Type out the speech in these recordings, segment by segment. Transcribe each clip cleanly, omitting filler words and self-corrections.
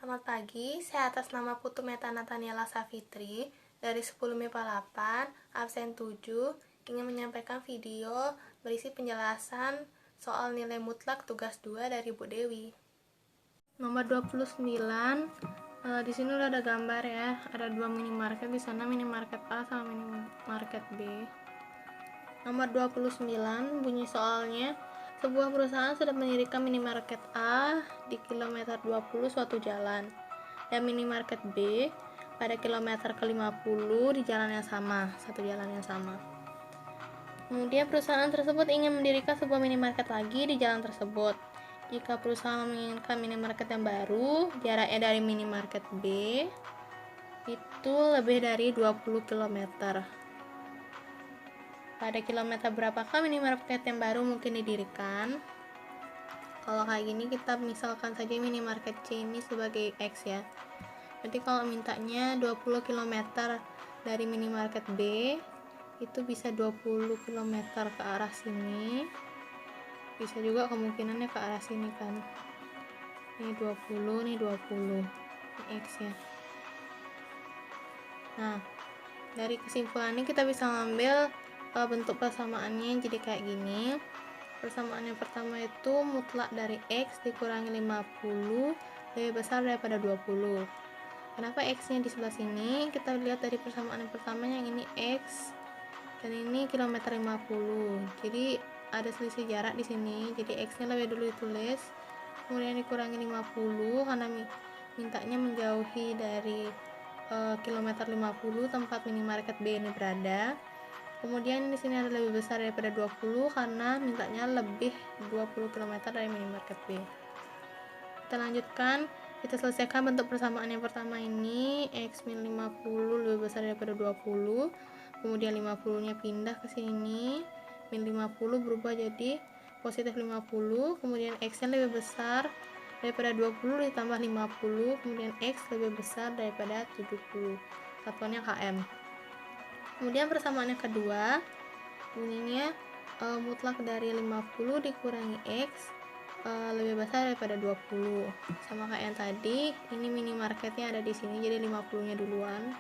Selamat pagi, saya atas nama Putu Meta Nataniela Safitri dari 10 MIPA 8, absen 7, ingin menyampaikan video berisi penjelasan soal nilai mutlak tugas 2 dari Bu Dewi. Nomor 29, di sini udah ada gambar ya, ada dua minimarket di sana, minimarket A sama minimarket B. Nomor 29 bunyi soalnya, sebuah perusahaan sudah mendirikan minimarket A di kilometer 20 suatu jalan dan minimarket B pada kilometer ke-50 di jalan yang sama, satu jalan yang sama. Kemudian perusahaan tersebut ingin mendirikan sebuah minimarket lagi di jalan tersebut. Jika perusahaan menginginkan minimarket yang baru, jaraknya dari minimarket B itu lebih dari 20 km. Pada kilometer berapakah minimarket yang baru mungkin didirikan? Kalau kayak gini kita misalkan saja minimarket C ini sebagai X ya. Berarti kalau mintanya 20 km dari minimarket B, itu bisa 20 km ke arah sini. Bisa juga kemungkinannya ke arah sini kan. Ini 20, ini 20. Ini X ya. Nah, dari kesimpulan ini kita bisa ngambil bentuk persamaannya jadi kayak gini. Persamaan yang pertama itu mutlak dari X dikurangi 50 lebih besar daripada 20. Kenapa X nya di sebelah sini? Kita lihat dari persamaan yang pertama, yang ini X dan ini kilometer 50. Jadi ada selisih jarak di sini. Jadi X nya lebih dulu ditulis, kemudian dikurangi 50 karena mintanya menjauhi dari kilometer 50 tempat minimarket B ini berada. Kemudian di sini ada lebih besar daripada 20 karena mintanya lebih 20 km dari minimarket B. Kita lanjutkan, kita selesaikan bentuk persamaan yang pertama ini, X min 50 lebih besar daripada 20. Kemudian 50 nya pindah ke sini, min 50 berubah jadi positif 50. Kemudian X nya lebih besar daripada 20 ditambah 50. Kemudian X lebih besar daripada 70. Satuannya km. Kemudian persamaan yang kedua bunyinya mutlak dari 50 dikurangi X lebih besar daripada 20. Sama kayak yang tadi, ini minimarketnya ada di sini jadi 50 nya duluan,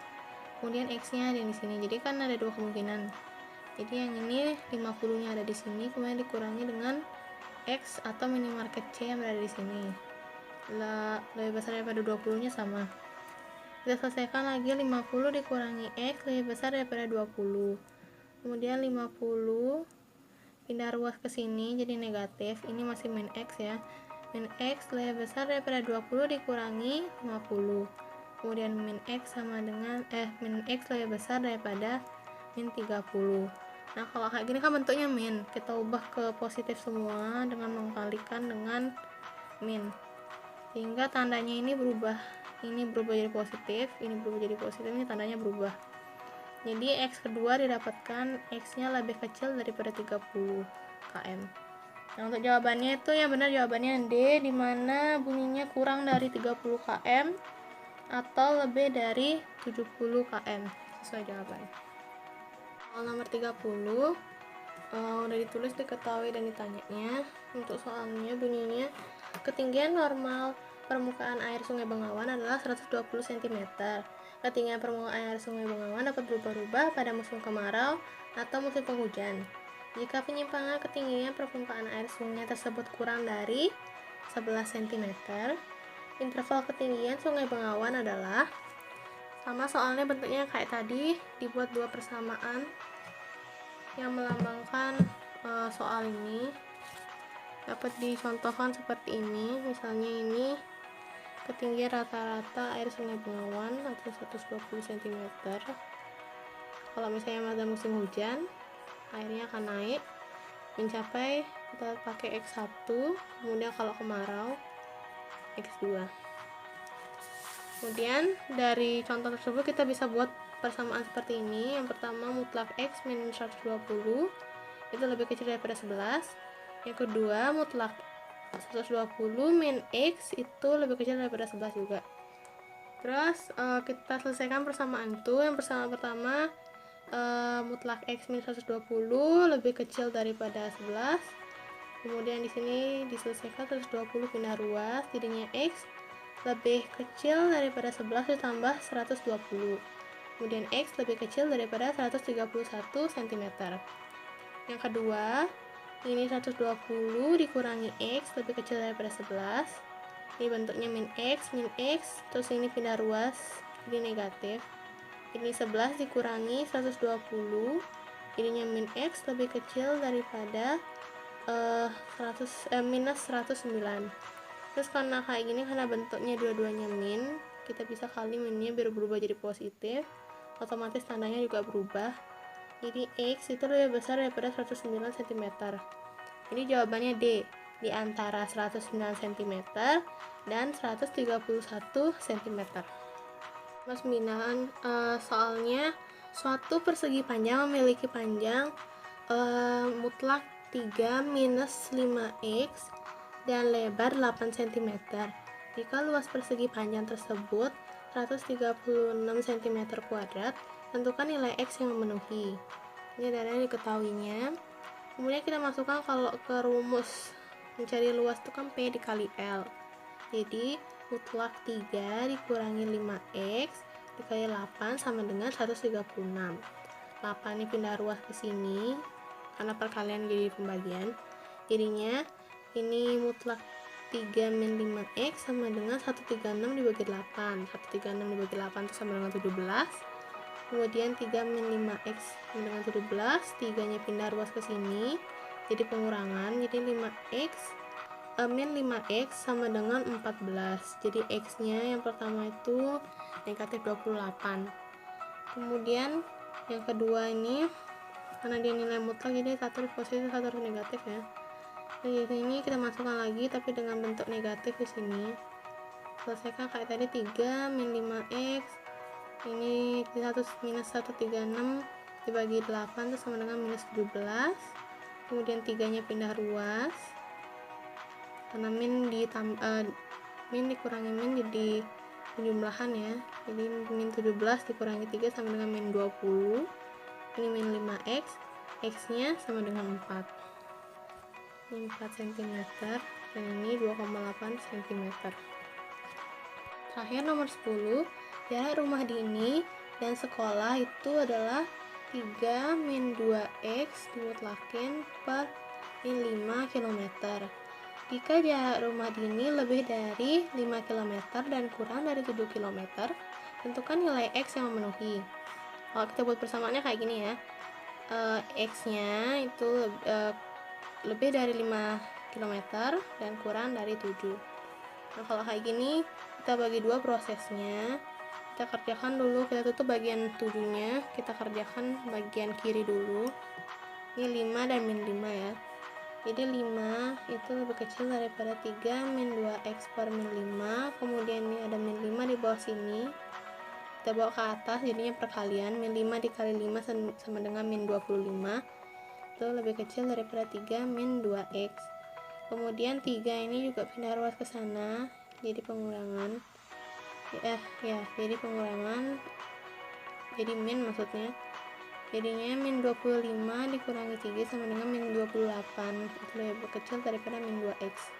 kemudian X nya ada di sini, jadi kan ada dua kemungkinan. Jadi yang ini 50 nya ada di sini, kemudian dikurangi dengan X atau minimarket C yang berada di sini, lebih besar daripada 20 nya sama. Kita selesaikan lagi, 50 dikurangi X lebih besar daripada 20. Kemudian 50 pindah ruas ke sini jadi negatif, ini masih min X ya. Min X lebih besar daripada 20 dikurangi 50. Kemudian min X sama dengan min X lebih besar daripada min 30. Nah, kalau kayak gini kan bentuknya min, kita ubah ke positif semua dengan mengkalikan dengan min. Sehingga tandanya ini berubah jadi positif, ini berubah jadi positif, ini tandanya berubah. Jadi X kedua didapatkan X nya lebih kecil daripada 30 km. Nah, untuk jawabannya itu yang benar jawabannya D, dimana bunyinya kurang dari 30 km atau lebih dari 70 km sesuai jawabannya. Soal nomor 30 udah ditulis, diketahui dan ditanyanya. Untuk soalnya bunyinya, ketinggian normal permukaan air Sungai Bengawan adalah 120 cm. Ketinggian permukaan air Sungai Bengawan dapat berubah-ubah pada musim kemarau atau musim penghujan. Jika penyimpangan ketinggian permukaan air sungai tersebut kurang dari 11 cm, interval ketinggian Sungai Bengawan adalah, sama soalnya bentuknya kayak tadi, dibuat dua persamaan yang melambangkan soal ini. Dapat dicontohkan seperti ini, misalnya ini ketinggian rata-rata air Sungai Bengawan atau 120 cm. Kalau misalnya pada musim hujan, airnya akan naik mencapai, kita pakai X1, kemudian kalau kemarau X2. Kemudian dari contoh tersebut kita bisa buat persamaan seperti ini. Yang pertama, mutlak X min 120 itu lebih kecil daripada 11. Yang kedua, mutlak 120 min X itu lebih kecil daripada 11 juga. Terus kita selesaikan persamaan itu. Yang persamaan pertama, mutlak X min 120 lebih kecil daripada 11. Kemudian di sini diselesaikan 120 pindah ruas, jadinya X lebih kecil daripada 11 ditambah 120. Kemudian X lebih kecil daripada 131 cm. Yang kedua, ini 120 dikurangi X lebih kecil daripada 11. Ini bentuknya min X, terus ini pindah ruas, jadi negatif. Ini 11 dikurangi 120, jadinya min X lebih kecil daripada minus 109. Terus karena kayak gini, karena bentuknya dua-duanya min, kita bisa kali minnya biar berubah jadi positif, otomatis tandanya juga berubah. Jadi X itu lebih besar daripada 109 cm. Jadi jawabannya D, di antara 109 cm dan 131 cm. Mas Minan, soalnya suatu persegi panjang memiliki panjang mutlak 3 minus 5x dan lebar 8 cm. Jika luas persegi panjang tersebut 136 cm kuadrat, tentukan nilai X yang memenuhi. Ini adalah diketahuinya. Kemudian kita masukkan kalau ke rumus mencari luas itu kan P dikali L. Jadi mutlak 3 dikurangi 5x dikali 8 sama dengan 136. 8 ini pindah ruas ke sini karena perkalian jadi pembagian. Jadinya ini mutlak 3 min 5x sama dengan 136 dibagi 8. 136 dibagi 8 itu sama dengan 17. Kemudian 3 min 5x sama dengan 17. 3 nya pindah ruas ke sini jadi pengurangan. Jadi 5x min 5x sama dengan 14. Jadi x nya yang pertama itu negatif 28. Kemudian yang kedua ini karena dia nilai mutlak, jadi satu positif satu negatif ya. Jadi ini kita masukkan lagi tapi dengan bentuk negatif di sini. Selesaikan kayak tadi, 3 min 5x ini minus 136 dibagi 8 itu sama dengan minus 17. Kemudian 3 nya pindah ruas karena min dikurangi min jadi penjumlahan ya. Jadi min 17 dikurangi 3 sama dengan min 20. Ini min 5x, x nya sama dengan 4. Ini 4 cm dan ini 2,8 cm. Terakhir nomor 10, jarak rumah Dini dan sekolah itu adalah 3 min 2x dimutlakin per min 5 km. Jika jarak rumah Dini lebih dari 5 km dan kurang dari 7 km, tentukan nilai X yang memenuhi. Kalau kita buat persamaannya kayak gini ya, X nya itu lebih dari 5 km dan kurang dari 7. Nah kalau kayak gini, kita bagi dua prosesnya. Kita kerjakan dulu, kita tutup bagian 7 nya, kita kerjakan bagian kiri dulu. Ini 5 dan min 5 ya. Jadi 5 itu lebih kecil daripada 3 min 2x per min 5. Kemudian ini ada min 5 di bawah sini, kita bawa ke atas, jadinya perkalian. Min 5 dikali 5 sama dengan min 25. Itu lebih kecil daripada 3 min 2x. Kemudian 3 ini juga pindah ruas ke sana, jadi pengurangan. Jadi pengurangan, jadi min maksudnya. Jadinya min 25 dikurangi 3 sama dengan min 28. Itu lebih kecil daripada min 2x.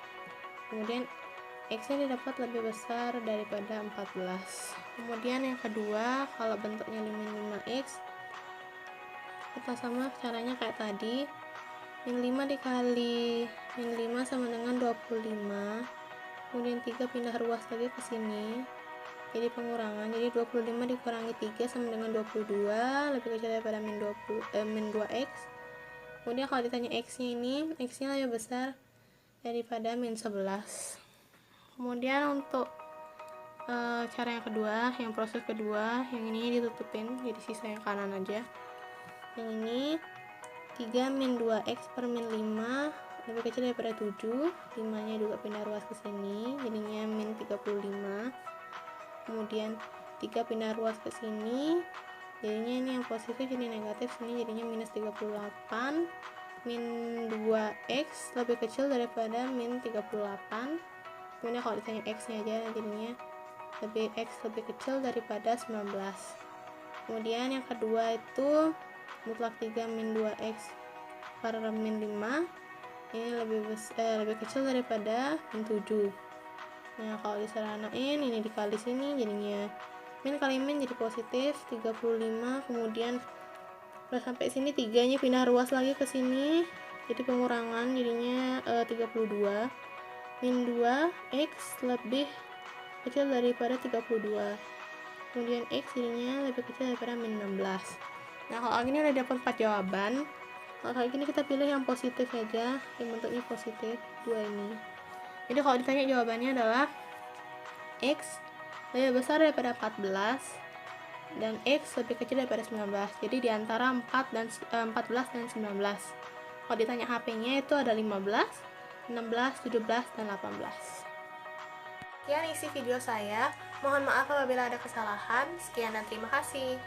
Kemudian x nya didapat lebih besar daripada 14. Kemudian yang kedua, kalau bentuknya min 5x, kita sama caranya kayak tadi. Min 5 dikali min 5 sama dengan 25. Kemudian 3 pindah ruas lagi ke sini, jadi pengurangan. Jadi 25 dikurangi 3 sama dengan 22, lebih kecil daripada min 2x. Kemudian kalau ditanya x nya ini, x nya lebih besar daripada min 11. Kemudian untuk cara yang kedua, yang proses kedua, yang ini ditutupin, jadi sisa yang kanan aja. Yang ini 3 min 2x per min 5 lebih kecil daripada 7. 5 nya juga pindah ruas ke sini, jadinya min 35. Kemudian 3 pindah ruas ke sini, jadinya ini yang positif jadi negatif, sini jadinya minus 38. Min 2x lebih kecil daripada min 38. Kemudian kalau ditanya x nya aja, jadinya x lebih kecil daripada 19. Kemudian yang kedua itu mutlak 3 min 2x per min 5, ini lebih kecil daripada min 7. Nah, kalau diseranain ini dikali sini jadinya min kali min jadi positif 35, kemudian udah sampai sini 3-nya pindah ruas lagi ke sini, jadi pengurangan jadinya 32. Min 2 X lebih kecil daripada 32, kemudian X jadinya lebih kecil daripada min 16. Nah, kalau gini udah dapat 4 jawaban. Kalau kayak gini kita pilih yang positif aja, yang bentuknya positif, 2 ini. Jadi kalau ditanya jawabannya adalah X lebih besar daripada 14 dan X lebih kecil daripada 19. Jadi diantara 14 dan 19. Kalau ditanya HP-nya itu ada 15, 16, 17, dan 18. Sekian isi video saya. Mohon maaf apabila ada kesalahan. Sekian dan terima kasih.